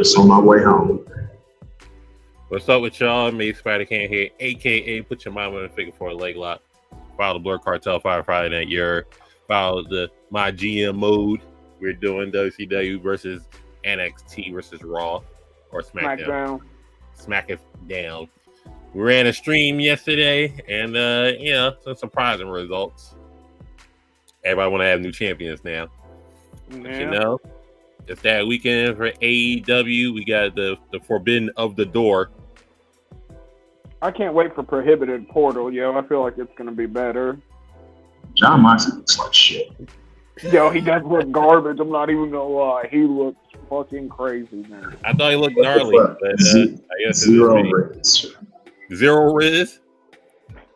just on my way home. What's up with y'all? Me, Spider Can here, aka Put Your Mama in a Figure for a Leg Lock. Follow the Blur Cartel Fire Friday Night Yerrr. Follow the My GM mode. We're doing WCW versus NXT versus Raw or SmackDown. Smack it down. We ran a stream yesterday, and some surprising results. Everybody want to have new champions now. Yeah. But it's that weekend for AEW. We got the Forbidden of the Door. I can't wait for Prohibited Portal, yo. I feel like it's going to be better. John Moxley looks like shit. Yo, he does look garbage. I'm not even going to lie. He looks fucking crazy, man. I thought he looked gnarly, but I guess Zero Riz. Zero Riz?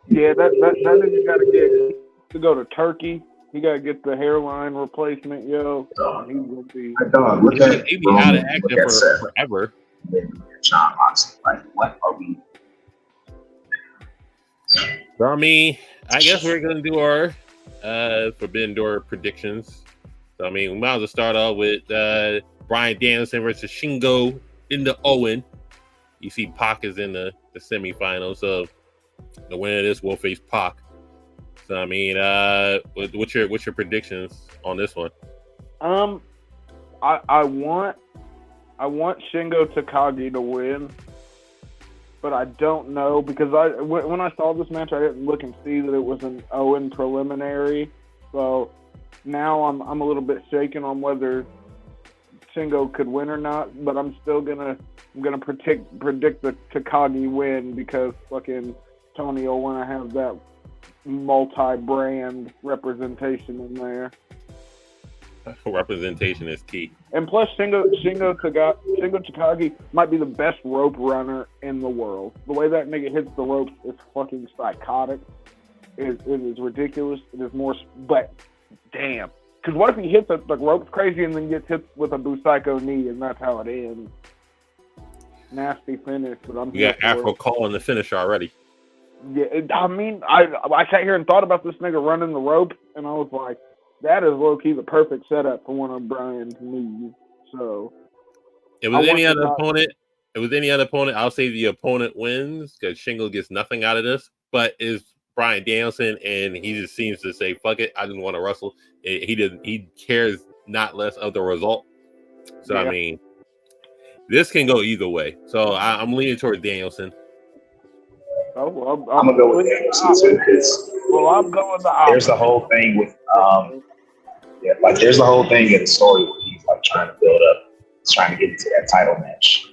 Yeah, that nigga got to get to go to Turkey. He got to get the hairline replacement, yo. He's going to be... Look at he be out of action for forever. John Moxley, like, what are we... So, I guess we're going to do our Forbidden Door predictions. So, we might as well start off with Bryan Danielson versus Shingo in the Owen. You see Pac is in the semifinals, so the winner of this will face Pac. So, what's your predictions on this one? I want Shingo Takagi to win. But I don't know, because when I saw this match, I didn't look and see that it was an Owen preliminary. So now I'm a little bit shaken on whether Shingo could win or not. But I'm still gonna predict the Takagi win, because fucking Tony will want to have that multi-brand representation in there. Representation is key. And plus, Shingo Takagi might be the best rope runner in the world. The way that nigga hits the ropes is fucking psychotic. It is ridiculous. It is more... But, damn. Because what if he hits the ropes crazy and then gets hit with a Busaiku knee, and that's how it ends? Nasty finish. But you got Afro calling the finish already. Yeah, I sat here and thought about this nigga running the rope, and I was like, that is low-key the perfect setup for one of Bryan's knees. So, if it was any other opponent, I'll say the opponent wins, because Shingo gets nothing out of this. But it's Bryan Danielson, and he just seems to say, "Fuck it, I didn't want to wrestle." He cares not less of the result. So yeah. This can go either way. So I'm leaning towards Danielson. I'm gonna go with Danielson too, because I'm going the opposite. There's the whole thing with there's the whole thing in the story where he's like trying to build up, he's trying to get into that title match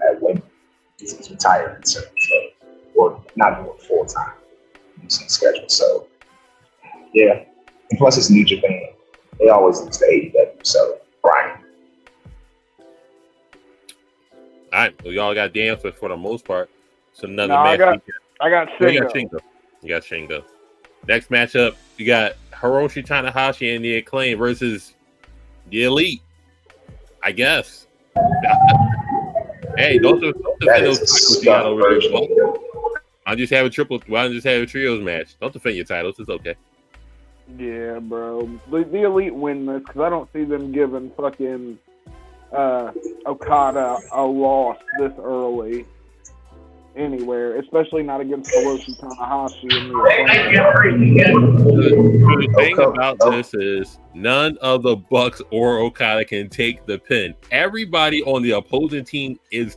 at when he's retiring, so or not doing full time schedule. So yeah, and plus it's New Japan. They always lose to AEW. So Bryan. All right, well, y'all got Danielson for the most part. So another match. I got Shingo. You got Shingo. Next matchup, you got Hiroshi Tanahashi and the Acclaim versus the Elite. I guess. Hey, don't defend those titles you got over there. I just have a trios match. Don't defend your titles. It's okay. Yeah, bro. The Elite win this, because I don't see them giving fucking Okada a loss this early. Anywhere, especially not against Hiroshi Tanahashi. The thing about this is none of the Bucks or Okada can take the pin. Everybody on the opposing team is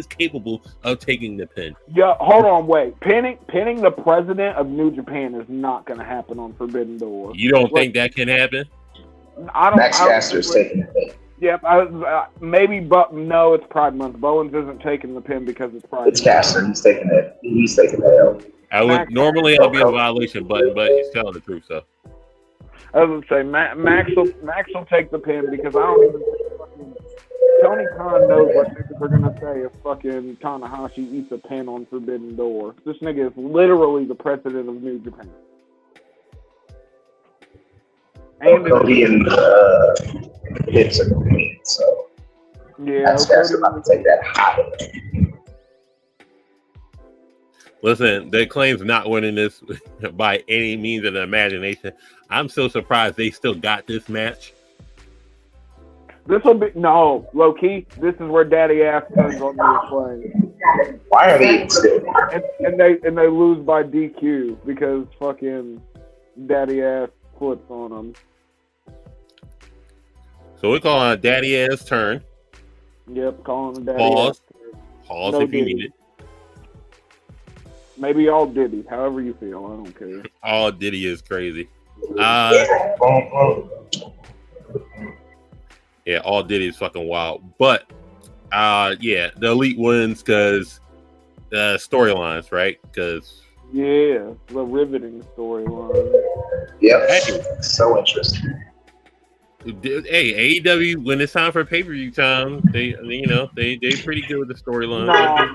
capable of taking the pin. Yeah, hold on, wait. Pinning the president of New Japan is not going to happen on Forbidden Door. You don't think that can happen? Max Caster's taking the pin. Yep, maybe, but no, it's Pride Month. Bowens isn't taking the pin because it's Pride Month. It's Caster. He's taking the L. It'll be a violation, but he's telling the truth. So I was gonna say Max will take the pin, because I don't even think Tony Khan knows what niggas are gonna say if fucking Tanahashi eats a pin on Forbidden Door. This nigga is literally the president of New Japan. And Cody and Hips are going to win, so that's about to take that hot. Listen, the Acclaim's not winning this by any means of the imagination. I'm so surprised they still got this match. This will be low key. This is where Daddy Ass turns on the play. Why are they still? And they lose by DQ because fucking Daddy Ass flips on them. So we call on Daddy Ass turn. Yep, calling the Daddy Pause. Ass. Pause No if you Diddy. need it. Maybe all Diddy, however you feel. I don't care. All Diddy is crazy. Yeah, all Diddy is fucking wild. But yeah, the Elite wins because storylines, right? Because Yeah, the riveting storyline. Yep. Hey. So interesting. hey, AEW when it's time for pay-per-view time, they pretty good with the storyline.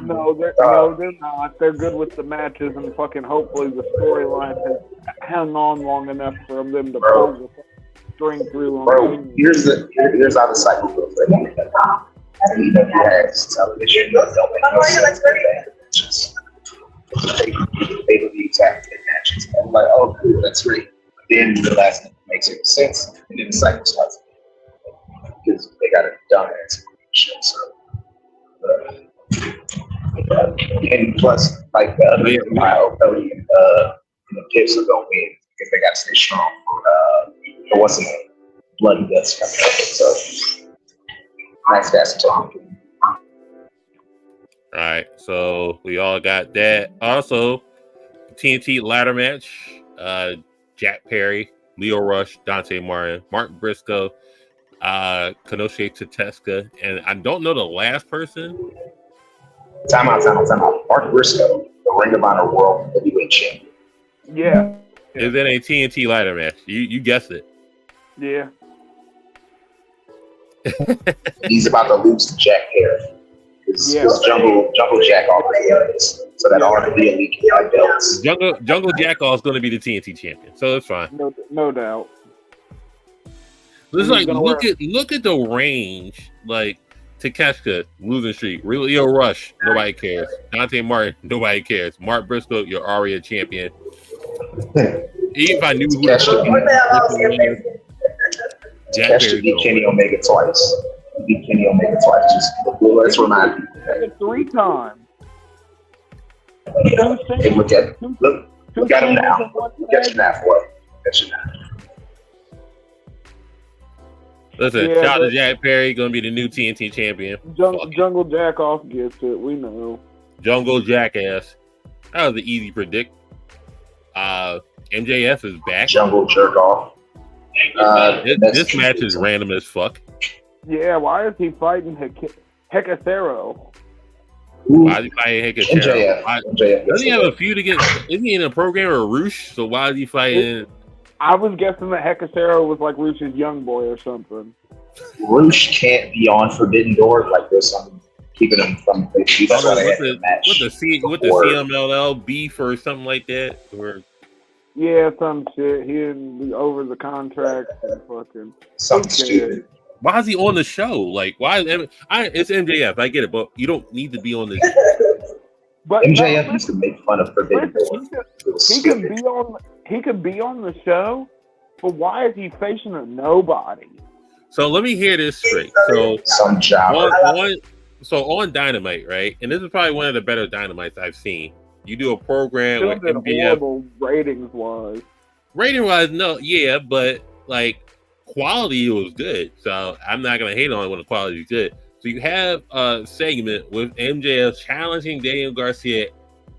No, they're not. They're good with the matches and fucking hopefully the storyline has hung on long enough for them to pull the string through on Bro, here's how the cycle goes. AEW has television. They'll make no sense. Pay-per-view tag team matches. I'm like, oh, cool, that's great. Then the last thing makes any sense, and then the cycle starts because they got a dumbass show. So, and plus, like the other reason why Cody and the Pips are gonna win because they got to stay strong for what's the bloody guts coming up. So, nice guys to talk. All right, so we all got that. Also, TNT ladder match. Jack Perry, Leo Rush, Dante Martin, Mark Briscoe, Konosuke Tateska, and I don't know the last person. Time out. Mark Briscoe, the Ring of Honor World Heavyweight Champion. Yeah. Is in a TNT ladder match. You guessed it. Yeah. He's about to lose to Jack Perry. Because Jungle Jack already is. So that already elite belts. Jungle Jackal is going to be the TNT champion, so it's fine. No doubt. It's like look at the range. Like Takeshita losing streak, Leo Rush, nobody cares. Dante Martin, nobody cares. Mark Briscoe, you're already a champion. Even if I knew who the Jack Perry beat Kenny Omega twice. Just let's remind you. 3 times. Hey, look at him now. Look at you now for it. Listen, shout out to Jack Perry, gonna be the new TNT champion. Jungle Jack off gets it, we know. Jungle Jackass. That was an easy predict. MJF is back. Jungle Jerk Off. This match is random as fuck. Yeah, why is he fighting Hecatero? Why is he fighting Hecatero? MJF. Doesn't he have a feud against? Isn't he in a program with Roosh? So why is he fighting? I was guessing that Hecatero was like Roosh's young boy or something. Roosh can't be on Forbidden Door. Like there's something keeping him from. With the CMLL beef or something like that, or yeah, some shit. He didn't be over the contract and fucking something stupid. Why is he on the show? Like, why? It's MJF. I get it, but you don't need to be on this. But MJF used to make fun of Forbidden Door. He could be on the show, but why is he facing a nobody? So let me hear this straight. So some job. On Dynamite, right? And this is probably one of the better Dynamites I've seen. You do a program with MJF. Ratings wise. Rating wise, no, yeah, but like. Quality was good, so I'm not gonna hate on it when the quality is good. So you have a segment with MJF challenging Daniel Garcia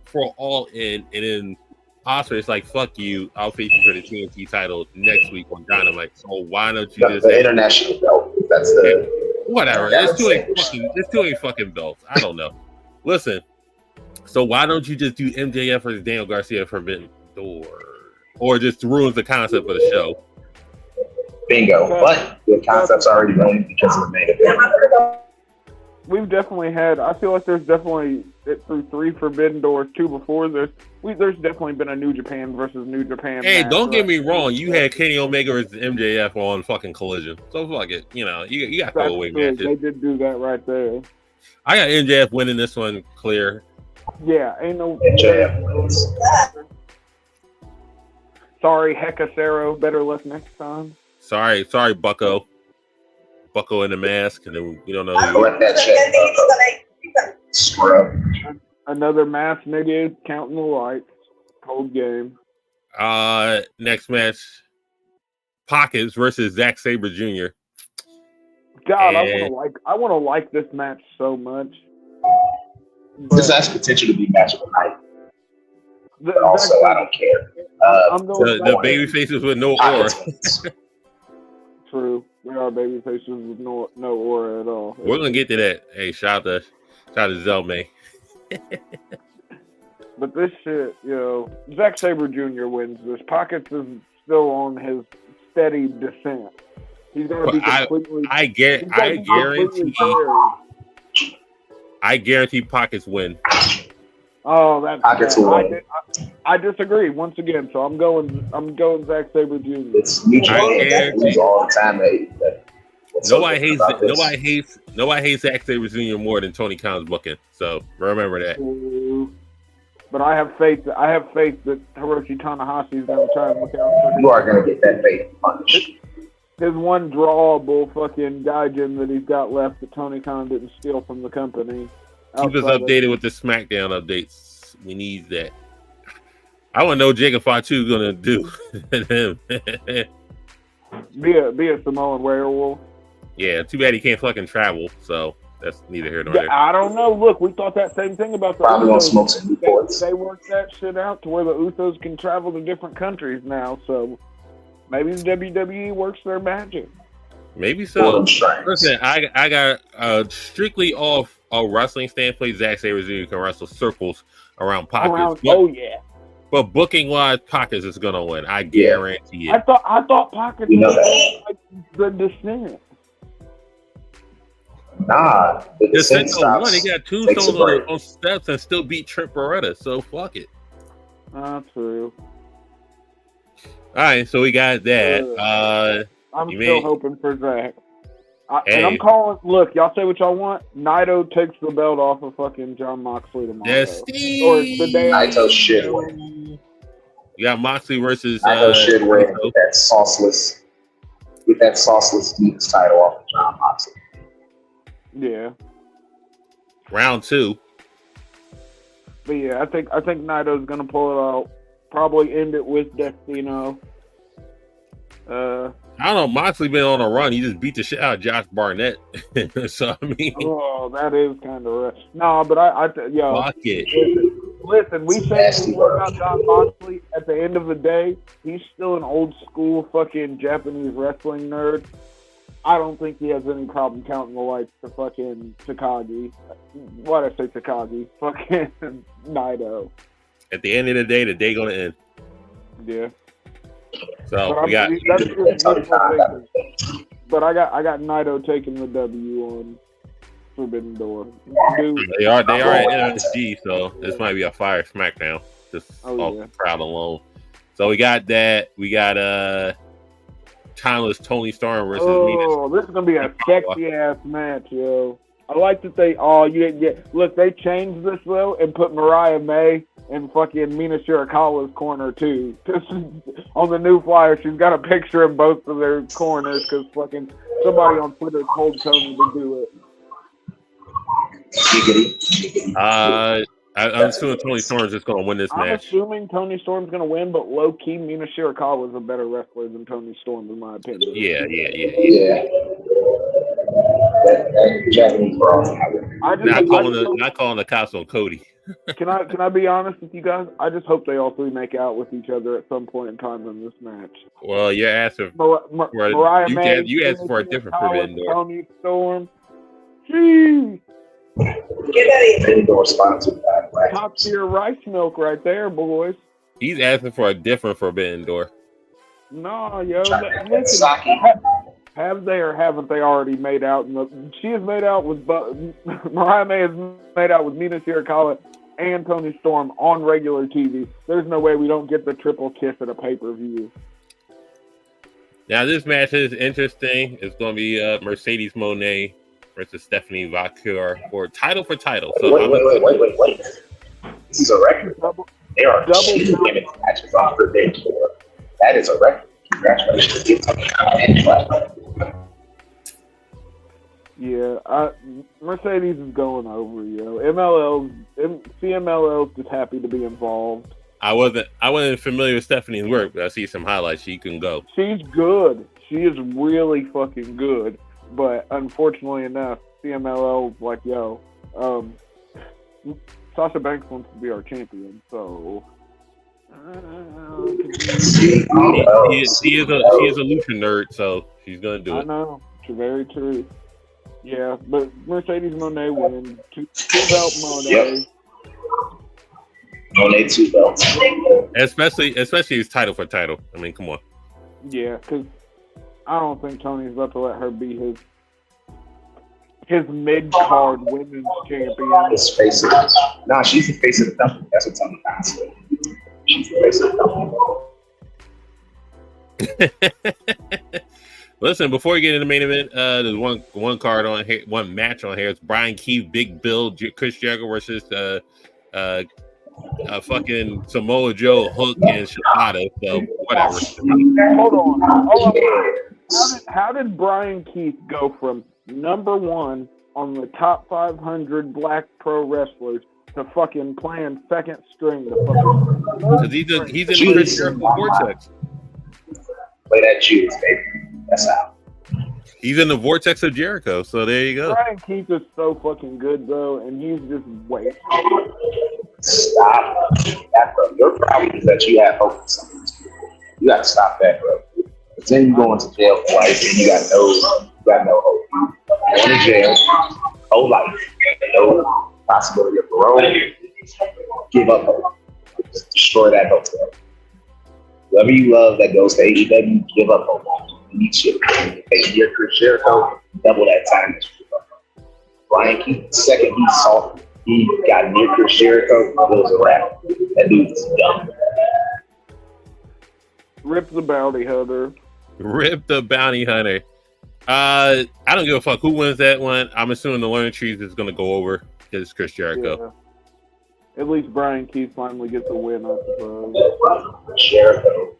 for All In, and then Oscar is like, "Fuck you, I'll face you for the TNT title next week on Dynamite." So why don't you just the international belt? That's the whatever. It's too many fucking belts. I don't know. Listen, so why don't you just do MJF versus Daniel Garcia Forbidden Door, or just ruins the concept of the show? Bingo. But the concept's already running because of the main event. We've definitely had. I feel like there's definitely through 3 Forbidden Doors, 2 before. There's definitely been a New Japan versus New Japan. Hey, don't get me wrong. You had Kenny Omega versus MJF on fucking Collision, so fuck it. You know, you got to away matches. They did do that right there. I got MJF winning this one clear. Yeah, ain't no MJF wins. Sorry, Hecacero. Better luck next time. Sorry, Bucko. buckle in the mask, and then we don't know. Collect that check. Scrub. Another mask nigga counting the lights. Cold game. Next match, Pockets versus Zack Sabre Jr. God, And I want to like this match so much. This has potential to be match of the night. But also, I don't care. The baby faces with no aura. True. We are baby faces with no aura at all. We're gonna get to that. Hey, shout out to Zelme. But this shit, Zack Sabre Jr. wins this. Pockets is still on his steady descent. He's gonna be completely. I guarantee Pockets win. Oh, that's Pockets will win. I disagree once again. So I'm going Zack Sabre Jr. It's mutual. All the time. Nobody hates Zack Sabre Jr. more than Tony Khan's booking. So remember that. But I have faith that Hiroshi Tanahashi is going to try and look out for him. You are going to get that faith punished. His one drawable fucking gaijin that he's got left that Tony Khan didn't steal from the company. Keep us updated with the SmackDown updates. We need that. I want to know what Jacob Fatu going to do. Be a Samoan werewolf. Yeah, too bad he can't fucking travel. So that's neither here nor there. I don't know. Look, we thought that same thing about the Probably Usos. gonna smoke some Newports. They worked that shit out to where the Usos can travel to different countries now. So maybe the WWE works their magic. Maybe so. Listen, I got strictly off a wrestling standpoint. Zack Sabre Jr. can wrestle circles around Pockets. But booking wise, Pockets is gonna win. I guarantee it. I thought Pockets was like the descent. Nah, the descent stops. One. He got tombstones on steps and still beat Trent Beretta. So fuck it. True. All right, so we got that. I'm still hoping for Zach. And I'm calling. Look, y'all say what y'all want. Naito takes the belt off of fucking John Moxley tomorrow. Or the day Naito should win. You got Moxley versus. Naito should win with that sauceless Deeks title off of John Moxley. Yeah. Round 2. But yeah, I think Naito's gonna pull it out. Probably end it with Destino. I don't know. Moxley been on a run. He just beat the shit out of Josh Barnett. So I mean, that is kind of rough. No, but fuck it. Listen, we say about John Moxley. At the end of the day, he's still an old school fucking Japanese wrestling nerd. I don't think he has any problem counting the lights to fucking Takagi. Why'd I say Takagi? Fucking Naito. At the end of the day gonna end. Yeah. So we got. But I got Naito taking the W on Forbidden Door. They are at NSG, so this might be a fire SmackDown. Just off the crowd alone. So we got that. We got timeless Tony Storm versus Mina. This is gonna be a sexy ass match, yo. I like that they look, they changed this though and put Mariah May in fucking Mina Shirakawa's corner too. On the new flyer, she's got a picture in both of their corners because fucking somebody on Twitter told Tony to do it. I'm assuming Tony Storm's just gonna win this match. I'm assuming Tony Storm's gonna win, but low key Mina Shirakawa is a better wrestler than Tony Storm in my opinion. Yeah. Japanese not calling the cops on Cody. Can I be honest with you guys? I just hope they all three make out with each other at some point in time in this match. Well, you're asking Mariah May. You asked for a different Forbidden Door. Tony Storm. Jeez. Forbidden Door sponsored by top tier rice milk right there, boys. He's asking for a different Forbidden Door. No, yo. Listen, have they or haven't they already made out? She has made out with Mariah May has made out with Mina Shirakawa and Tony Storm on regular TV. There's no way we don't get the triple kiss at a pay-per-view. Now this match is interesting. It's going to be Mercedes Moné versus Stephanie Vaquer for title. So wait. This is a record. There are 2 women's matches on Forbidden Door. That is a record. Congratulations. Yeah, Mercedes is going over, yo. CMLL's just happy to be involved. I wasn't familiar with Stephanie's work, but I see some highlights. She can go. She's good. She is really fucking good. But unfortunately enough, CMLL's like, yo, Sasha Banks wants to be our champion, so. She is a lucha nerd, so she's gonna do it. I know, it's very true. Yeah, but Mercedes Monet wins. Two belt Monet. Yep. Monet 2 belts. Especially his title for title. I mean, come on. Yeah, because I don't think Tony's about to let her be his mid-card women's champion. His face of Nah, she's the face of the company. That's what Tony Khan said. She's the face of the company. Listen, before we get into the main event, there's one card on here, one match on here. It's Brian Keith, Big Bill, Chris Jericho versus fucking Samoa Joe, Hook, and Shibata. So whatever. Hold on. How did Brian Keith go from number 1 on the top 500 black pro wrestlers to fucking playing second string? Because he's in the Chris Jericho vortex. Play that Judas, baby. That's how. He's in the vortex of Jericho, so there you go. Brian Keith is so fucking good, though, and he's just wasted. Stop that, bro. Your problem is that you have hope for something. You got to stop that, bro. But then you go into jail twice, and you got no hope. Going to jail, whole life, no possibility of parole. Give up hope. Just destroy that hope, bro. Whoever you love that goes to AEW, give up hope. You need shit. Hey, near Chris Jericho, double that time. Brian Keith, second he got near Chris Jericho, it was a wrap. That dude's dumb. Rip the bounty hunter. Rip the bounty hunter. I don't give a fuck who wins that one. I'm assuming the Learning Trees is going to go over because it's Chris Jericho. Yeah. At least Brian Keith finally gets a win, I suppose. Jericho.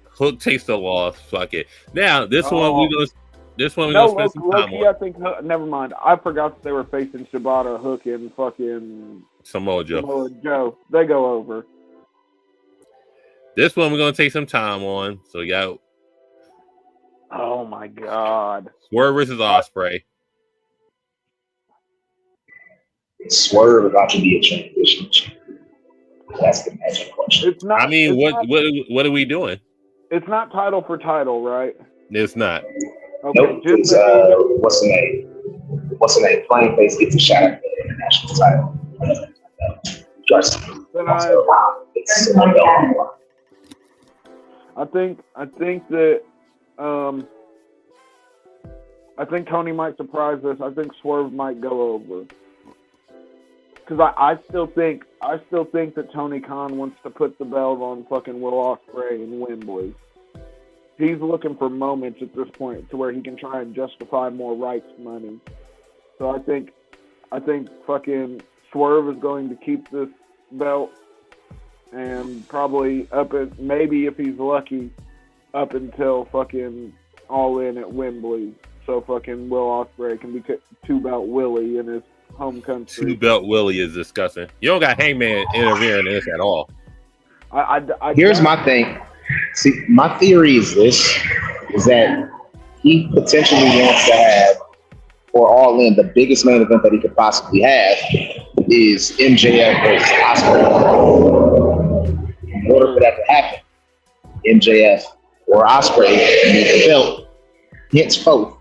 Hook takes the loss. Fuck it. Now we're gonna spend some time on. I think. Never mind. I forgot that they were facing Shibata, Hook, and fucking Samoa Joe. They go over. This one we're gonna take some time on. So we got. Oh my god. Swerve versus Ospreay. Swerve about to be a transition champion. That's the magic question. It's not. I mean, what are we doing? It's not title for title, right? It's not. Okay, nope. It's, what's the name? Plain Face gets a shot at the international title. I think Tony might surprise us. I think Swerve might go over. Because I still think that Tony Khan wants to put the belt on fucking Will Ospreay in Wembley. He's looking for moments at this point to where he can try and justify more rights money. So I think fucking Swerve is going to keep this belt and probably maybe if he's lucky up until fucking All In at Wembley. So fucking Will Ospreay can be 2-belt Willie in his home country. 2-belt Willie is disgusting. You don't got Hangman interfering in this at all. Here's my thing. See, my theory is that he potentially wants to have, for All In, the biggest main event that he could possibly have is MJF versus Ospreay. In order for that to happen, MJF or Ospreay needs the belt. Henceforth,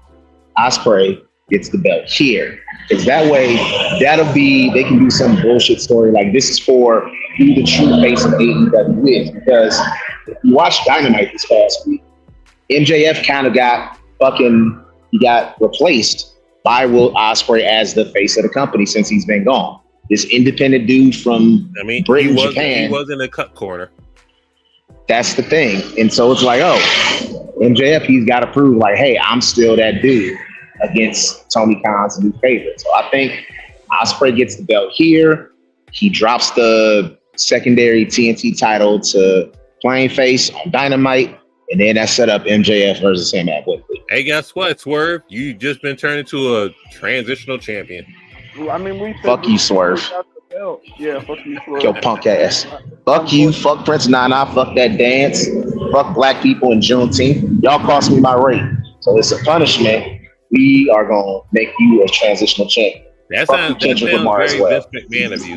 Ospreay gets the belt here. Because that way, they can do some bullshit story like this is for who the true face of AEW is. Because if you watch Dynamite this past week, MJF kind of got replaced by Will Ospreay as the face of the company since he's been gone. This independent dude from Britain, Japan. He was in the cut corner. That's the thing. And so it's like, MJF, he's got to prove like, hey, I'm still that dude against Tony Khan's new favorite. So I think Ospreay gets the belt here. He drops the secondary TNT title to Plain Face on Dynamite, and then that set up MJF versus him at Wembley. Hey, guess what, Swerve? You just been turned into a transitional champion. I mean, we said Fuck you, Swerve. Yeah, fuck you, Swerve. Your punk ass. Fuck you. Fuck Prince Nana. Fuck that dance. Fuck black people in Juneteenth. Y'all cost me my rate. So it's a punishment. We are going to make you a transitional champion. That sounds very Vince McMahon of you.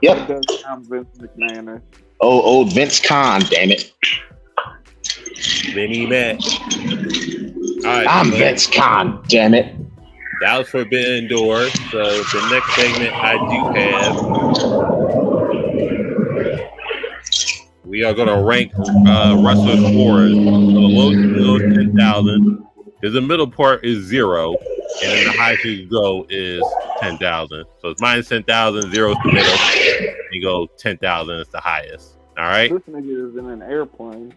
Yep. It does sound Vince McMahon. Old Vince Khan, damn it. Vinny Mac. Right, I'm Vince Khan, damn it. That was Forbidden Door. So the next segment I do have, we are going to rank wrestlers' auras. So the lowest is 10,000. Because the middle part is 0. And then the highest you go is 10,000. So it's minus 10,000, 0 is the middle. And you go 10,000 is the highest. All right? This nigga is in an airplane.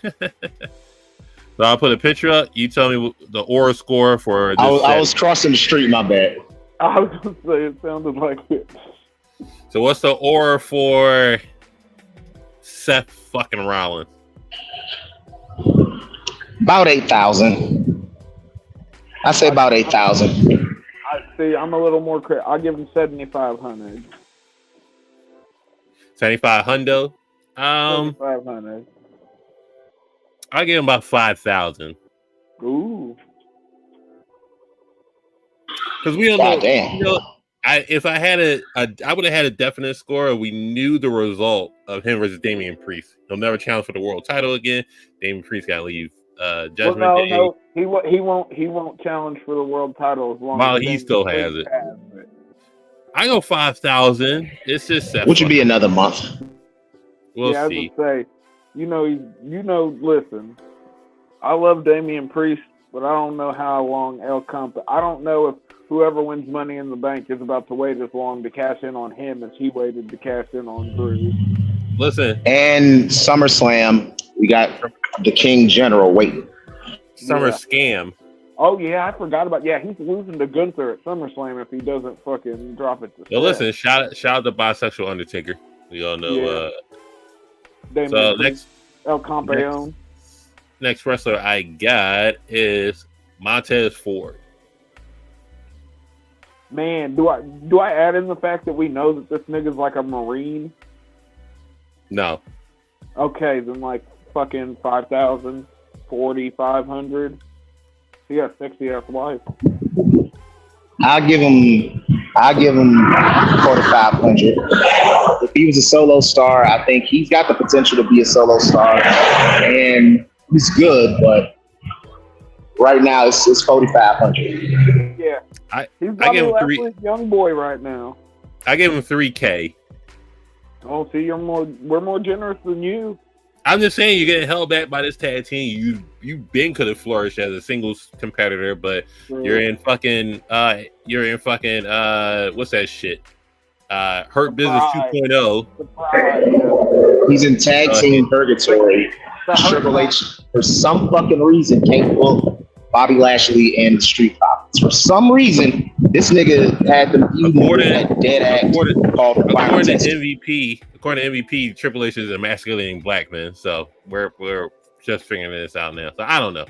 So I'll put a picture up. You tell me the aura score for this. I was crossing the street, my bad. I was going to say, it sounded like it. So what's the aura for Seth fucking Rollins? About 8,000. I say about 8,000. I see. I'm a little more I'll give him 7,500. 75 hundo. 7,500. I'll give him about 5,000. Ooh. Because we don't know. Damn. You know, if I had I would have had a definite score. We knew the result of him versus Damian Priest. He'll never challenge for the world title again. Damian Priest got to leave Judgment Day. No, he won't challenge for the world title as long as he still has it. I go 5,000. It's just Seth. Which would be another month. We'll yeah, see. I would say, listen, I love Damian Priest, but I don't know how long I don't know if whoever wins Money in the Bank is about to wait as long to cash in on him as he waited to cash in on Drew. Listen. And SummerSlam, we got the King General waiting. Scam. Oh, yeah, I forgot about he's losing to Gunther at SummerSlam if he doesn't fucking drop it to Yo, listen, shout out to Bisexual Undertaker. We all know. So next, El Campeon. Next wrestler I got is Montez Ford. Man, do I add in the fact that we know that this nigga's like a Marine? No. Okay, then like fucking 5,000, 4,500. He got 60 ass life. I'll give him 4,500. If he was a solo star, I think he's got the potential to be a solo star, and he's good. But right now, it's 4,500. Yeah, he's I give him 3. Young boy right now. I give him 3K. Oh, see, we're more generous than you. I'm just saying, you're getting held back by this tag team. You been could have flourished as a singles competitor, but you're in fucking what's that shit? Hurt Business 2.0. He's in tag team purgatory. Triple H, for some fucking reason, can't book Bobby Lashley and the Street Profits. For some reason, this nigga had them that dead act called according to MVP, Triple H is emasculating black men. So we're just figuring this out now. So I don't know.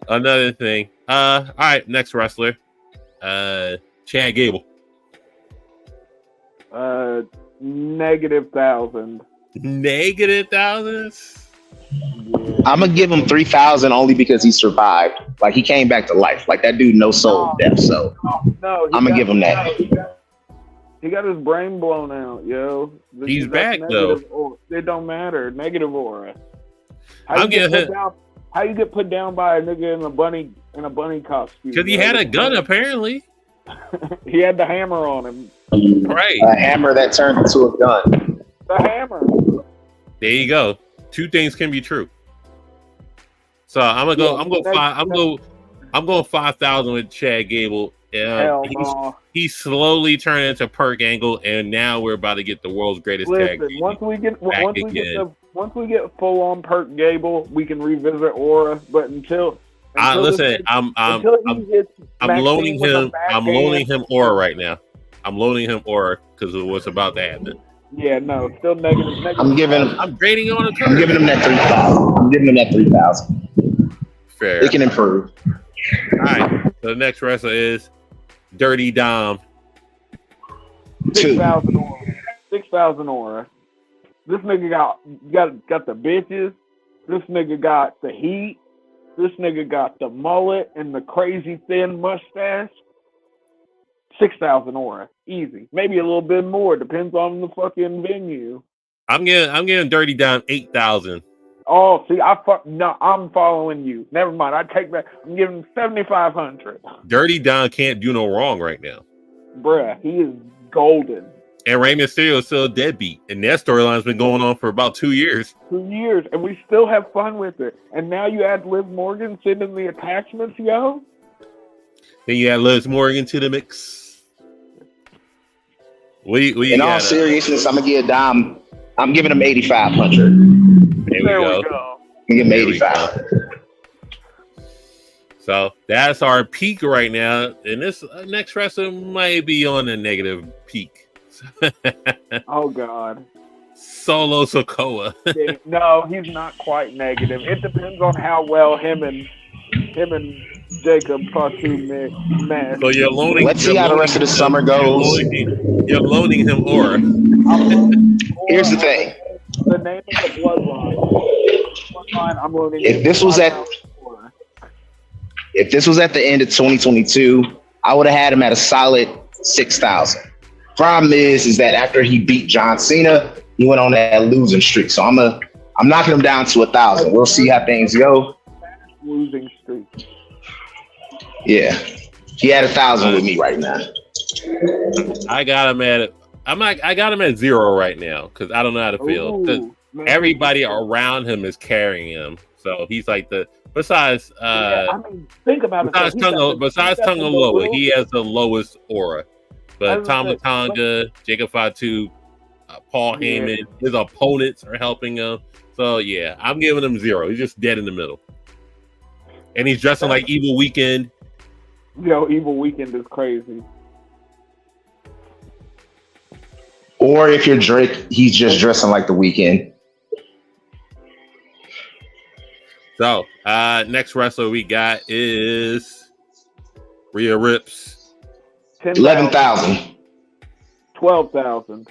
Another thing. All right, next wrestler. Chad Gable. -1,000. -1,000? Yeah. I'm gonna give him 3,000 only because he survived. Like, he came back to life. Like, that dude, no soul death. So I'm gonna give him that. He got his brain blown out, yo. He's back though. It don't matter. Negative aura. How you get put down by a nigga in a bunny costume? Because he had a gun apparently. He had the hammer on him. Right. A hammer that turned into a gun. The hammer. There you go. 2 things can be true. So I'm going 5,000 with Chad Gable. He's slowly turned into Perk Angle, and now we're about to get the world's greatest tag team. Once we get full on Perk Gable, we can revisit Aura. But until listen, I'm loaning him. I'm loaning him Aura right now. I'm loaning him Aura because of what's about to happen. Yeah, no, still negative. I'm grading on a curve. I'm giving him that 3,000. I'm giving him that 3,000. Fair. It can improve. All right. So the next wrestler is Dirty Dom. 6,000 aura. 6,000 aura. This nigga got the bitches. This nigga got the heat. This nigga got the mullet and the crazy thin mustache. 6,000 aura. Easy. Maybe a little bit more. Depends on the fucking venue. I'm getting Dirty Dom 8,000. Oh, see, I'm following you. Never mind. I take that. I'm giving 7,500. Dirty Dom can't do no wrong right now. Bruh, he is golden. And Rey Mysterio is still a deadbeat. And that storyline's been going on for about 2 years. 2 years. And we still have fun with it. And now you add Liv Morgan sending the attachments, yo. Then you add Liz Morgan to the mix. In all seriousness, I'm giving him 8,500. There we go. I'm giving him 85. So that's our peak right now. And this next wrestler might be on a negative peak. Oh, God. Solo Sikoa. No, he's not quite negative. It depends on how well him and Jacob Fatu match. So you're loaning. Let's see how the rest of the summer goes. You're loaning him aura. Here's the thing. The name of the bloodline. I'm loaning. If this was at the end of 2022, I would have had him at a solid 6,000. Problem is that after he beat John Cena, he went on that losing streak. So I'm knocking him down to 1,000. We'll see how things go. Losing streak. Yeah, he had 1,000 with me right now. I got him at 0 right now because I don't know how to feel. Because everybody around him is carrying him, so he's like besides think about it. Besides Tonga Loa, he has the lowest aura. But Tama Tonga, Jacob Fatu, Paul Heyman, his opponents are helping him. So yeah, I'm giving him 0. He's just dead in the middle. And he's dressing like Evil Weekend. Yo, Evil Weekend is crazy. Or if you're Drake, he's just dressing like The Weeknd. So, next wrestler we got is Rhea Ripley. 11,000. 12,000.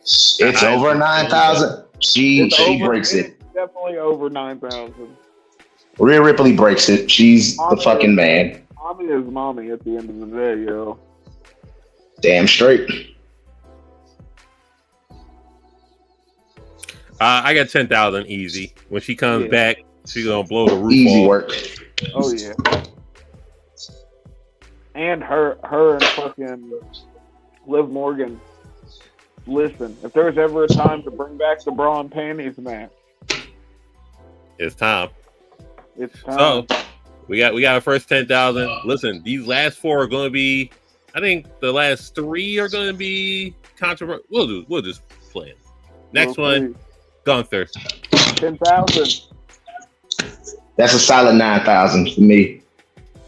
It's over 9,000. She breaks it. It's definitely over 9,000. Rhea Ripley breaks it. She's the fucking man. Mommy is mommy at the end of the day, yo. Damn straight. I got 10,000 easy. When she comes back, she's gonna blow the roof easy off. Work. Oh yeah. And her and fucking Liv Morgan. Listen, if there's ever a time to bring back the bra and panties match, it's time. It's time. So we got our first 10,000. Listen, these last 4 are going to be. I think the last 3 are going to be controversial. We'll just play it. Next one, Gunther. 10,000. That's a solid 9,000 for me.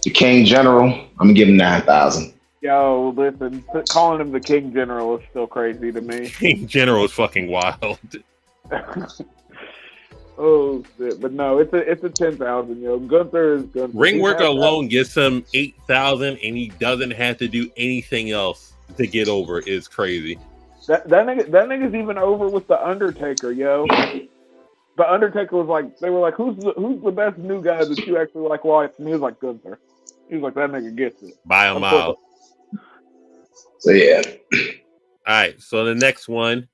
The King General, I'm gonna give him 9,000. Yo, listen, calling him the King General is still crazy to me. King General is fucking wild. Oh shit! But no, it's a 10,000. Yo, Gunther is Gunther. Ring work alone gets him 8,000, and he doesn't have to do anything else to get over. Is crazy. That nigga's even over with the Undertaker, yo. The Undertaker was like, they were like, who's the best new guy that you actually like watching? And he was like, Gunther. He was like, that nigga gets it by a mile. So yeah. All right. So the next one,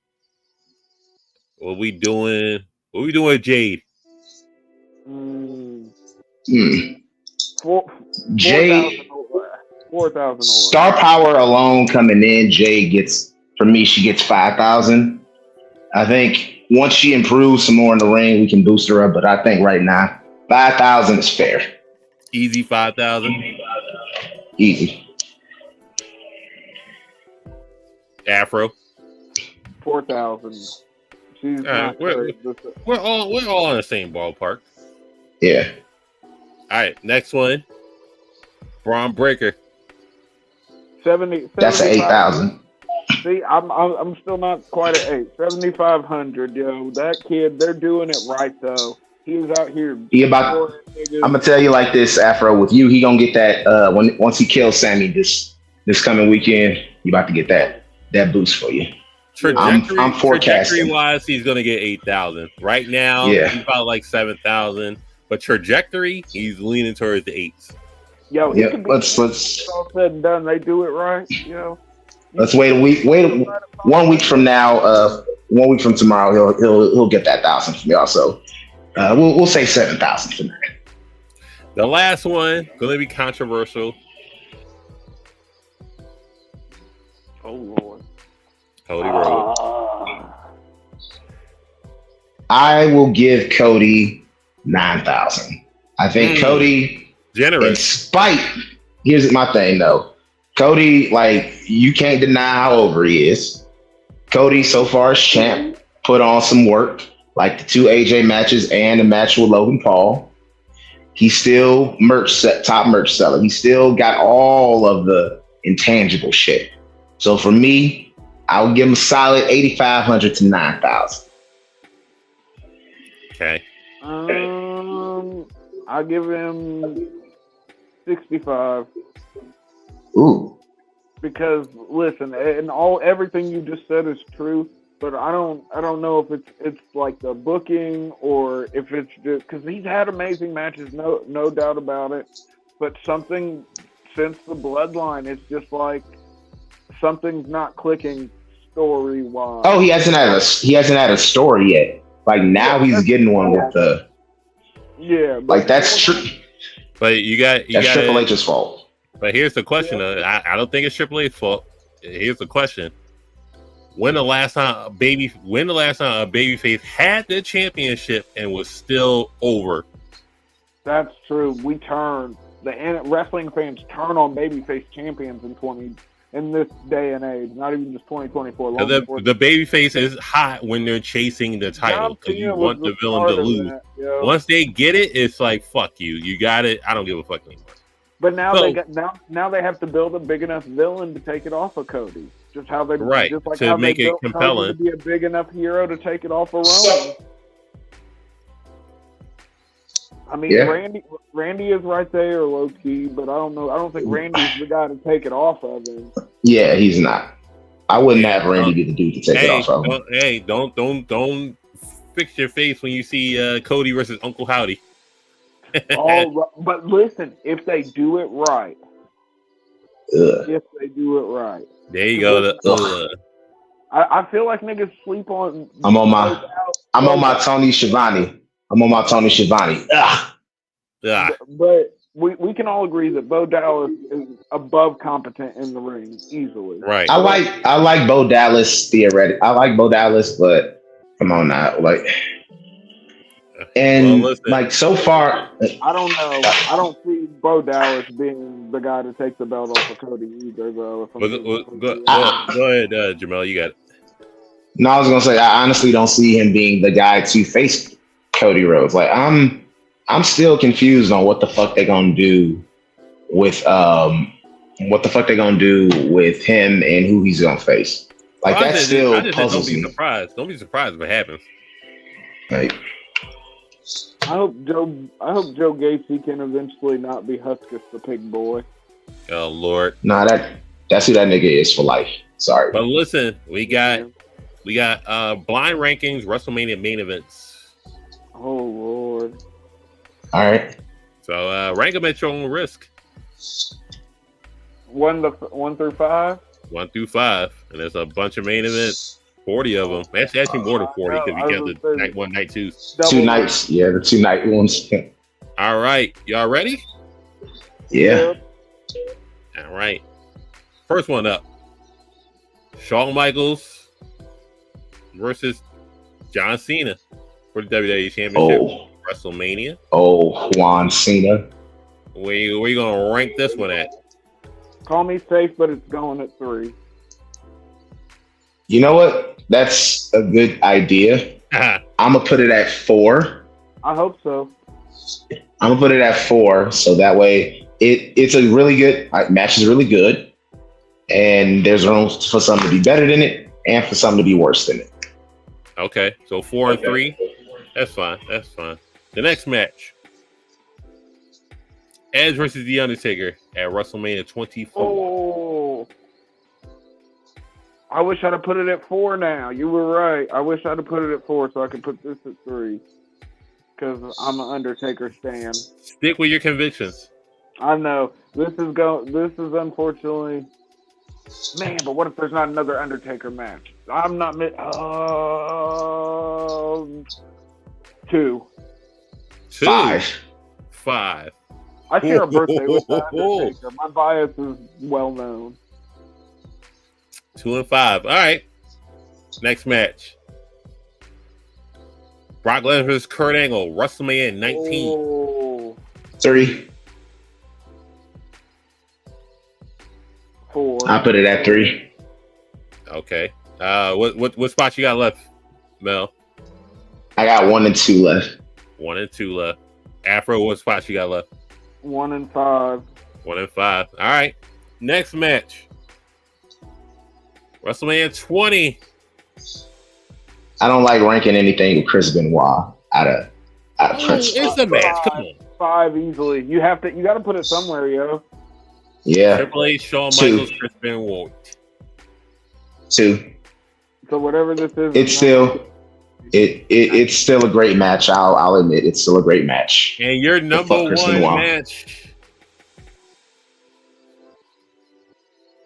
what we doing with Jade? Jade. 4,000. Star power alone coming in, Jade gets, for me, she gets 5,000. I think once she improves some more in the ring, we can boost her up. But I think right now, 5,000 is fair. Easy 5,000. Easy. Afro. 4,000. She's not we're all in the same ballpark. Yeah. All right, next one. Braun Breaker. 70. That's an 8,000. See, I'm still not quite at 8. 7,500, yo. That kid, they're doing it right though. He's out here. I'm gonna tell you like this, Afro. With you, he gonna get that once he kills Sammy this coming weekend. You about to get that boost for you. I'm forecasting. Trajectory-wise, he's gonna get 8,000. Right now, he's about like 7,000. But trajectory, he's leaning towards the 8s. Yo, let's all said and done. They do it right, yo. Let's wait a week. Wait 1 week from now. 1 week from tomorrow, he'll get that 1,000 from y'all. So we'll say 7,000 for now. The last one gonna be controversial. Oh Lord. Cody Rhodes. I will give Cody 9,000. I think Cody, generous. Here's my thing though. Cody, like, you can't deny how over he is. Cody, so far as champ, put on some work, like the 2 AJ matches and the match with Logan Paul. He's still top merch seller. He still got all of the intangible shit. So for me, I'll give him a solid 8,500 to 9,000. Okay. I'll give him 65. Ooh. Because listen, and everything you just said is true, but I don't know if it's like the booking or if it's just because he's had amazing matches, no doubt about it. But something since the Bloodline, it's just like something's not clicking story wise. Oh, he hasn't had a story yet. Like now he's getting one with the. Yeah. Like that's true. But that's Triple H's fault. But here's the question. I don't think it's Triple H's fault. Here's the question. When the last time a babyface had the championship and was still over? That's true. We turn wrestling fans turn on babyface champions in this day and age. Not even just 2024. The babyface is hot when they're chasing the title because you want the villain to lose. Once they get it, it's like fuck you. You got it. I don't give a fuck anymore. But now they have to build a big enough villain to take it off of Cody. Just how they just like to how make they it built compelling. Cody to be a big enough hero to take it off of Roman. I mean, Randy is right there, low key, but I don't know. I don't think Randy's the guy to take it off of him. Yeah, he's not. I wouldn't have Randy be the dude to take it off of him. Don't fix your face when you see Cody versus Uncle Howdy. But listen, if they do it right, there you go. I feel like niggas sleep on. I'm on my Tony Schiavone. But we can all agree that Bo Dallas is above competent in the ring easily. Right. I like Bo Dallas theoretically. I like Bo Dallas, but come on now, like. And like so far, I don't know. I don't see Bo Dallas being the guy to take the belt off of Cody either, though. Go ahead, Jamel. You got it. No, I was gonna say I honestly don't see him being the guy to face Cody Rhodes. Like I'm still confused on what the fuck they're gonna do with him and who he's gonna face. Like that still puzzles me. Don't be surprised if it happens. Like. I hope Joe Gacy can eventually not be Huskus the pig boy. Oh Lord. Nah, that's who that nigga is for life. Sorry. But listen, we got blind rankings, WrestleMania main events. Oh Lord. All right. So rank them at your own risk. 1 through 5. 1 through 5, and there's a bunch of main events. 40 of them. That's actually more than 40 because we count the night 1, night 2. 2 nights. Yeah, the 2 night ones. All right. Y'all ready? Yeah. All right. First one up. Shawn Michaels versus John Cena for the WWE Championship. WrestleMania. Oh, Juan Cena. Where you going to rank this one at? Call me safe, but it's going at 3. You know what? That's a good idea. I'm going to put it at 4. I hope so. I'm going to put it at 4. So that way it's a really good match is really good. and there's room for something to be better than it and for something to be worse than it. Okay, so 4 and 3. That's fine. That's fine. The next match. Edge versus The Undertaker at WrestleMania 24. Oh, I wish I'd have put it at 4 now. You were right. I wish I'd have put it at 4 so I could put this at 3. Because I'm an Undertaker stan. Stick with your convictions. I know. This is unfortunately... Man, but what if there's not another Undertaker match? I'm not... 2. 5. I share a birthday with the Undertaker. My bias is well known. 2 and 5. All right. Next match. Brock Lesnar versus Kurt Angle, WrestleMania 19. Oh. 3. 4. I put it at 3. Okay. What spot you got left, Mel? I got 1 and 2 left. 1 and 2 left. Afro, what spots you got left? 1 and 5. 1 and 5. All right. Next match. WrestleMania 20. I don't like ranking anything with Chris Benoit out of principle. It's a match. Come on. 5 easily. You got to put it somewhere, yo. Yeah. Triple H, Shawn 2. Michaels, Chris Benoit. 2. So whatever this is, It's still a great match. I'll admit it's still a great match. And your number one match.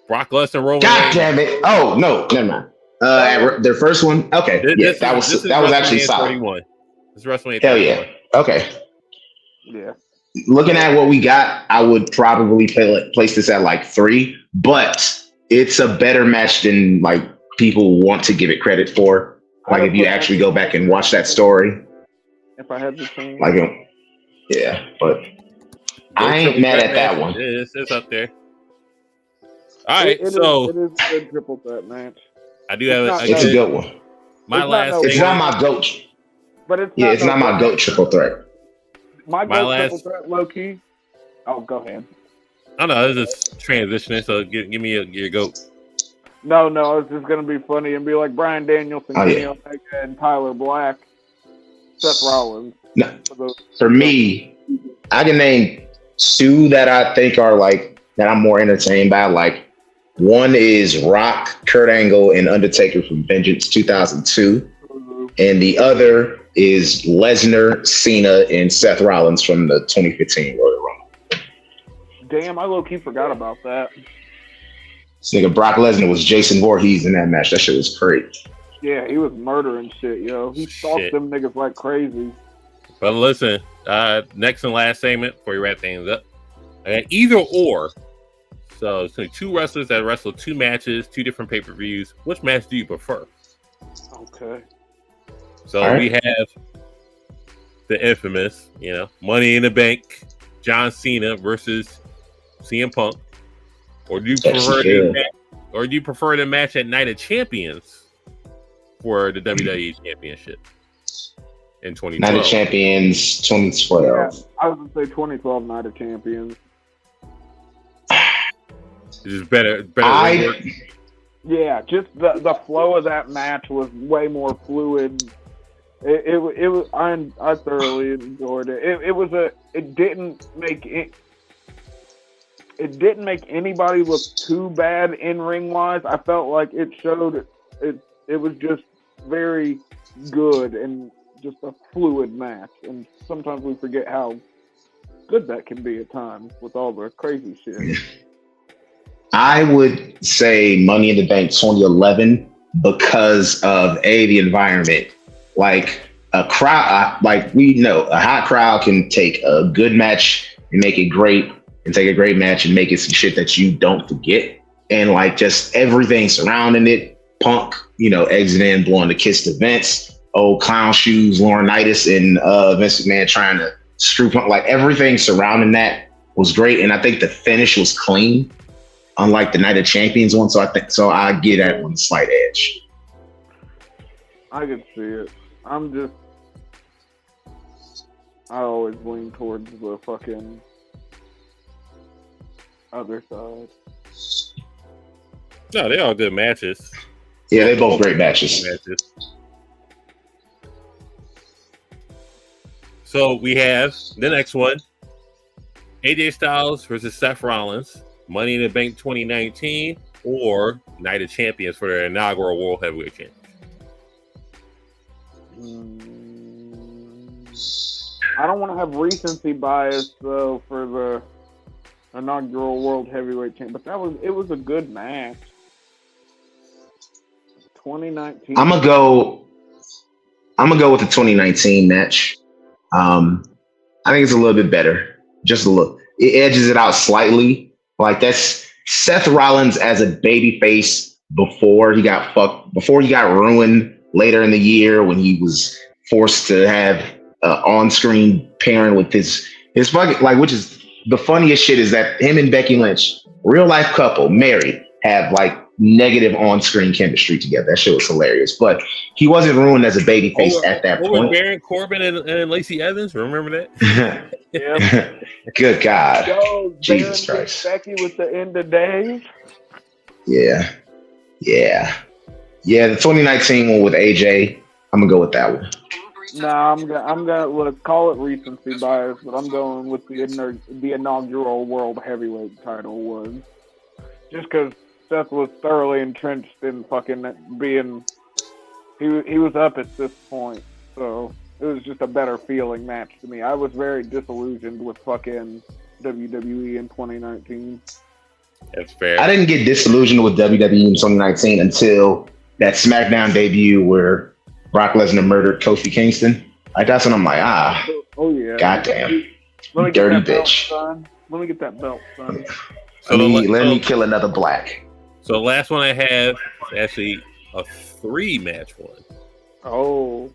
Brock Lesnar, Roman God Reigns. damn it! Oh no, never mind. Their first one. Okay, that was actually solid. 31. This is WrestleMania. Hell yeah. Okay. Yeah. Looking at what we got, I would probably place this at like 3, but it's a better match than like people want to give it credit for. Like if you actually go back and watch that story. If I had the same. Like, yeah, but I ain't mad at that one. It's up there. All right, so it is a good triple threat match. I do have It's a good one. It's not my goat. But it's not my goat triple threat. My goat triple threat, low key. Oh, go ahead. I don't know. It's just transitioning. So give me your goat. No, it's just gonna be funny and be like Bryan Danielson, Kenny Omega, and Tyler Black, Seth Rollins. No, for me, I can name 2 that I think are like that I'm more entertained by. Like one is Rock, Kurt Angle, and Undertaker from Vengeance 2002, and the other is Lesnar, Cena, and Seth Rollins from the 2015 Royal Rumble. Damn, I low key forgot about that. This nigga Brock Lesnar was Jason Voorhees in that match. That shit was crazy. Yeah, he was murdering shit, yo. He stalked them niggas like crazy. But listen, next and last segment before you wrap things up. I got either or. So it's 2 wrestlers that wrestle 2 matches, 2 different pay-per-views. Which match do you prefer? Okay. So we have the infamous, Money in the Bank, John Cena versus CM Punk. Or do you prefer the match at Night of Champions for the WWE Championship in 2012? Night of Champions 2012. Yeah, I was gonna say 2012 Night of Champions. Is better. Yeah, just the flow of that match was way more fluid. It was I thoroughly enjoyed it. It didn't make anybody look too bad in ring wise. I felt like it showed it was just very good and just a fluid match. And sometimes we forget how good that can be at times with all the crazy shit. I would say Money in the Bank 2011 because of the environment. Like a crowd, like we know, a hot crowd can take a good match and make it great, and take a great match and make it some shit that you don't forget. And like just everything surrounding it, Punk, exiting, blowing the kiss to Vince, old clown shoes, Laurinaitis, and Vince McMahon trying to screw Punk. Like everything surrounding that was great, and I think the finish was clean, unlike the Night of Champions one. So I give that one a slight edge. I can see it. I always lean towards the fucking other side. No, they all good matches. Yeah, they both great matches. So we have the next one: AJ Styles versus Seth Rollins, Money in the Bank 2019, or Night of Champions for their inaugural World Heavyweight Championship. I don't want to have recency bias though for the inaugural World Heavyweight Champion, but it was a good match. 2019. I'm gonna go with the 2019 match. I think it's a little bit better. Just a little. It edges it out slightly. Like that's Seth Rollins as a babyface before he got ruined later in the year when he was forced to have on-screen pairing with his fucking, like, which is the funniest shit is that him and Becky Lynch, real life couple, married, have like negative on-screen chemistry together. That shit was hilarious. But he wasn't ruined as a babyface at that point. Baron Corbin and Lacey Evans, remember that? Yeah. Good God. Yo, Jesus Baron Christ. Becky with the end of days. Yeah. The 2019 one with AJ, I'm gonna go with that one. Nah, I'm gonna let's call it recency bias, but I'm going with the inaugural World Heavyweight title was just because Seth was thoroughly entrenched in fucking being he was up at this point, so it was just a better feeling match to me. I was very disillusioned with fucking WWE in 2019. That's fair. I didn't get disillusioned with WWE in 2019 until that SmackDown debut where Brock Lesnar murdered Kofi Kingston. Like that's when I'm like, oh yeah, goddamn, dirty bitch. Let me get that belt, son. So let me kill another black. So the last one I have is actually a 3-match one. Oh.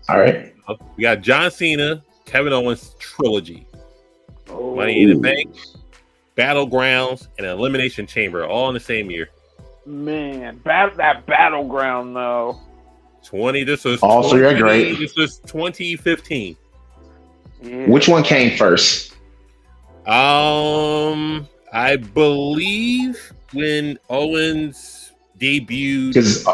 All right. We got John Cena, Kevin Owens trilogy. Oh. Money in the Bank, Battlegrounds, and Elimination Chamber, all in the same year. Man, that Battleground though. This was all 3 are great. This was 2015. Yeah. Which one came first? I believe when Owens debuted, Because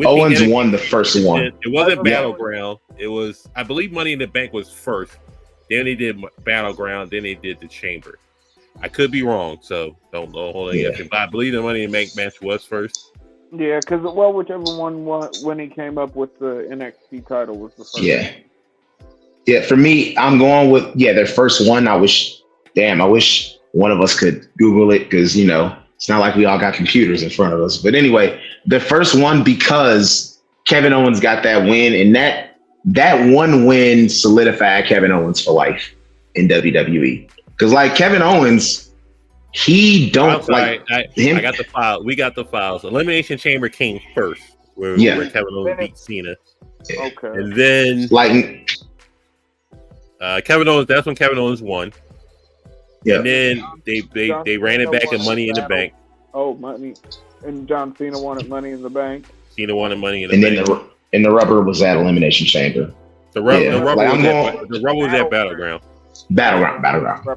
Owens won the first one. It wasn't Battleground. It was, I believe, Money in the Bank was first. Then they did Battleground. Then they did the Chamber. I could be wrong, so don't know. Hold on, but I believe the Money in the Bank match was first. Yeah, because whichever one when he came up with the NXT title was the first. Yeah. For me, I'm going with their first one. I wish one of us could Google it because it's not like we all got computers in front of us. But anyway, the first one because Kevin Owens got that win, and that one win solidified Kevin Owens for life in WWE. Because like Kevin Owens. I got the file. We got the files. Elimination Chamber came first, where Kevin Owens beat Cena. Okay. And then Kevin Owens. That's when Kevin Owens won. Yeah. And then they ran it back in Money in the Bank. Oh, money! And John Cena wanted Money in the Bank. Cena wanted Money in the Bank. And the rubber was at Elimination Chamber. The rubber was at Battleground. Battleground.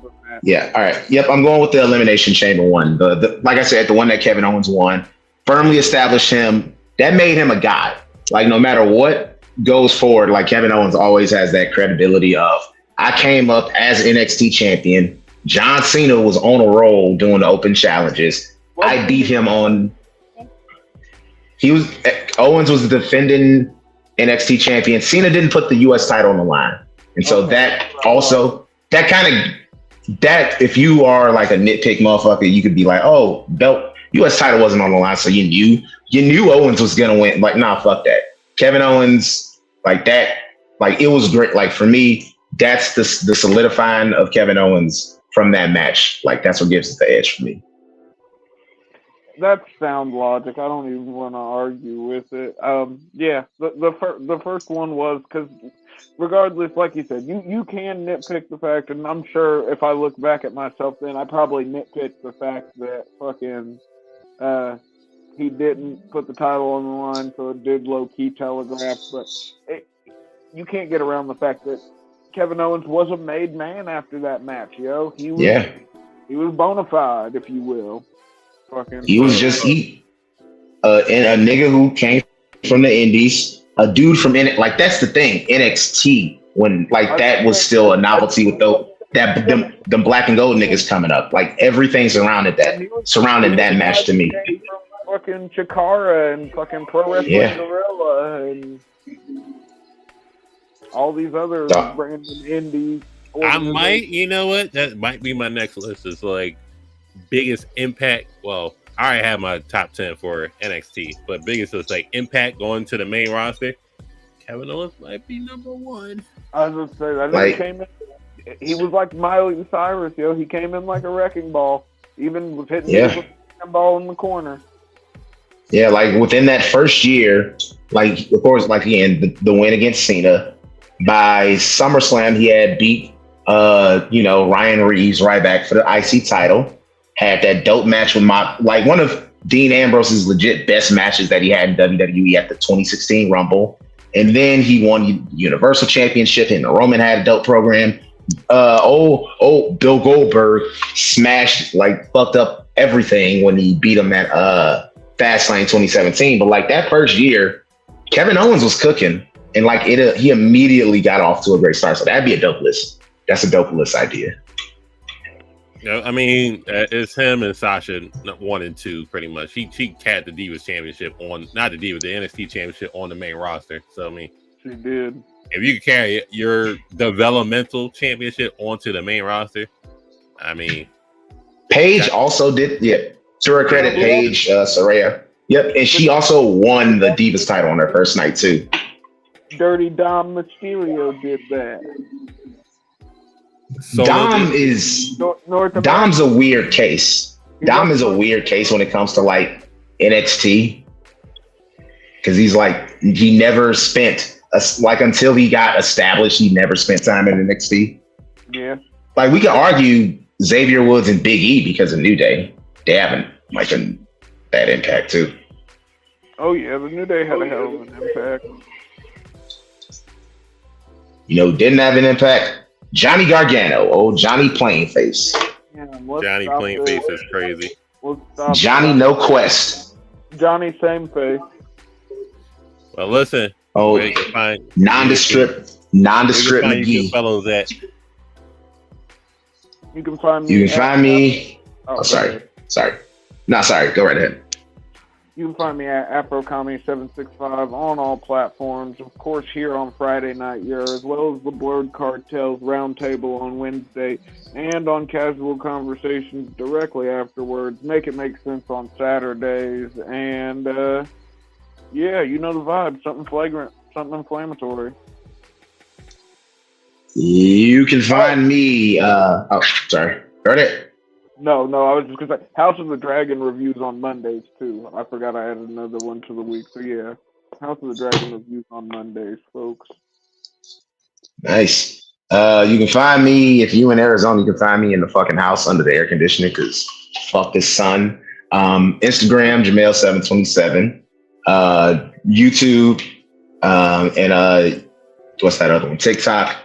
Yeah. All right. Yep. I'm going with the Elimination Chamber one. The like I said, the one that Kevin Owens won firmly established him. That made him a guy. Like no matter what goes forward, like Kevin Owens always has that credibility of I came up as NXT champion. John Cena was on a roll doing the open challenges. I beat him on. Owens was the defending NXT champion. Cena didn't put the U.S. title on the line, and so that if you are like a nitpick motherfucker, you could be like, oh, belt U.S. title wasn't on the line, so you knew Owens was gonna win. Like, nah, fuck that. Kevin Owens, like that, like it was great. Like for me, that's the solidifying of Kevin Owens from that match. Like that's what gives it the edge for me. That's sound logic. I don't even want to argue with it. The first one was because regardless, like you said, you can nitpick the fact, and I'm sure if I look back at myself then, I probably nitpicked the fact that fucking he didn't put the title on the line, so it did low-key telegraph, but you can't get around the fact that Kevin Owens was a made man after that match, yo. He was bona fide, if you will. fucking. He was just and a nigga who came from the Indies, a dude from like that's the thing, NXT when like that was still a novelty with them black and gold niggas coming up. Like everything surrounded that match to me. Fucking Chikara and fucking Pro Wrestling Gorilla and all these other random indies. I might, you know what? That might be my next list. Is like biggest impact. Well, I already have my top 10 for NXT, but biggest is like impact going to the main roster. Kevin Owens might be number one. I was gonna say that like, came in. He was like Miley Cyrus, yo. He came in like a wrecking ball, even with hitting the ball in the corner. Yeah, like within that first year, like of course, like again, the win against Cena. By SummerSlam, he had beat Ryan Reeves right back for the IC title. Had that dope match with one of Dean Ambrose's legit best matches that he had in WWE at the 2016 Rumble. And then he won the Universal Championship, and Roman had a dope program. Bill Goldberg smashed, like fucked up everything when he beat him at Fastlane 2017. But like that first year, Kevin Owens was cooking, and like he immediately got off to a great start. So that'd be a dope list. That's a dope list idea. I mean, it's him and Sasha 1 and 2 pretty much. She had the Divas Championship not the Divas, the NXT Championship on the main roster. So I mean, she did. If you could carry your developmental championship onto the main roster, I mean, Paige also did. Yeah, to her credit, Paige Saraya. Yep, and she also won the Divas title on her first night too. Dirty Dom Mysterio did that. So Dom's a weird case. Dom is a weird case when it comes to like NXT, because he's like he never spent until he got established. He never spent time in NXT. Yeah, like we could argue Xavier Woods and Big E because of New Day. They haven't like that impact too. Oh yeah, the New Day had a hell of an impact. Didn't have an impact. Johnny Gargano, old Johnny Plainface. Yeah, Johnny Plainface is crazy. Johnny No Quest. Johnny Same Face. Well, listen. Oh, nondescript McGee. Fellows at. You can find me. You can find me. Oh, sorry. No, sorry. Go right ahead. You can find me at AfroComedy765 on all platforms. Of course, here on Friday Night Yerrr, as well as the Blurred Cartels Roundtable on Wednesday, and on Casual Conversations directly afterwards. Make It Make Sense on Saturdays. And, yeah, you know the vibe. Something flagrant, something inflammatory. You can find me. Sorry. Heard it? No, I was just going to say, House of the Dragon reviews on Mondays, too. I forgot I added another one to the week. So, yeah, House of the Dragon reviews on Mondays, folks. Nice. You can find me, if you in Arizona, you can find me in the fucking house under the air conditioning, because fuck this sun. Instagram, Jamail727. YouTube, and what's that other one? TikTok,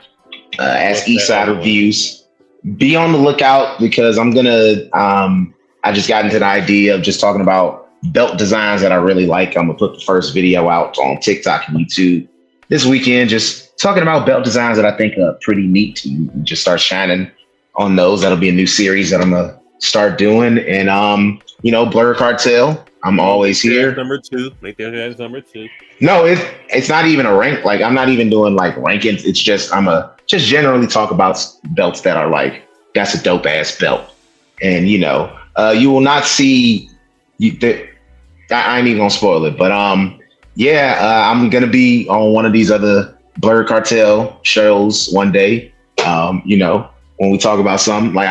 as Eastside Reviews. Be on the lookout, because I'm gonna I just got into the idea of just talking about belt designs that I really like. I'm gonna put the first video out on TikTok and YouTube this weekend, just talking about belt designs that I think are pretty neat. And just start shining on those. That'll be a new series that I'm gonna start doing. And Blur Cartel, I'm always here. Number 2. Make that as number 2. No, it's not even a rank. Like, I'm not even doing like rankings. It's just just generally talk about belts that are like, that's a dope ass belt. And you will not see I ain't even gonna spoil it, but I'm gonna be on one of these other Blur Cartel shows one day. When we talk about something, like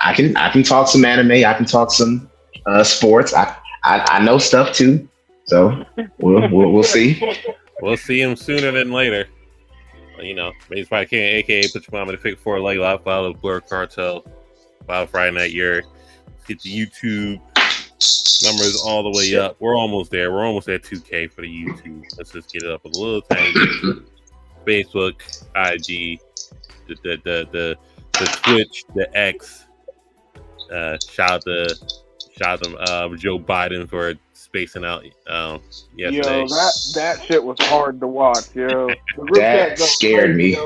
I can talk some anime, I can talk some sports. I know stuff too. So we'll see. We'll see him sooner than later. Maybe Spider King, aka put your mom in the pick for a leg lock, follow the Blur Cartel, follow Friday Night Yerrr, get the YouTube numbers all the way up. We're almost there. We're almost at 2K for the YouTube. Let's just get it up a little tiny bit. Facebook, IG, the Twitch, the X. Shout out to Shout out to Joe Biden for spacing out yesterday. Yo, that shit was hard to watch, yo. That scared me.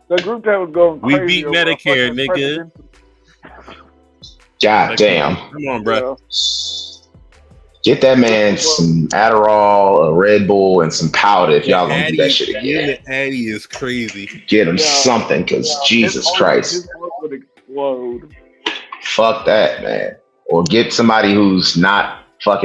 The group that was going We crazy. beat Medicare, nigga. God damn. Come on, bro. Get that man some Adderall, a Red Bull, and some powder if y'all gonna do that shit again. The Addy is crazy. Get him something, because Jesus Christ. His heart would explode. Fuck that, man. Or get somebody who's not fucking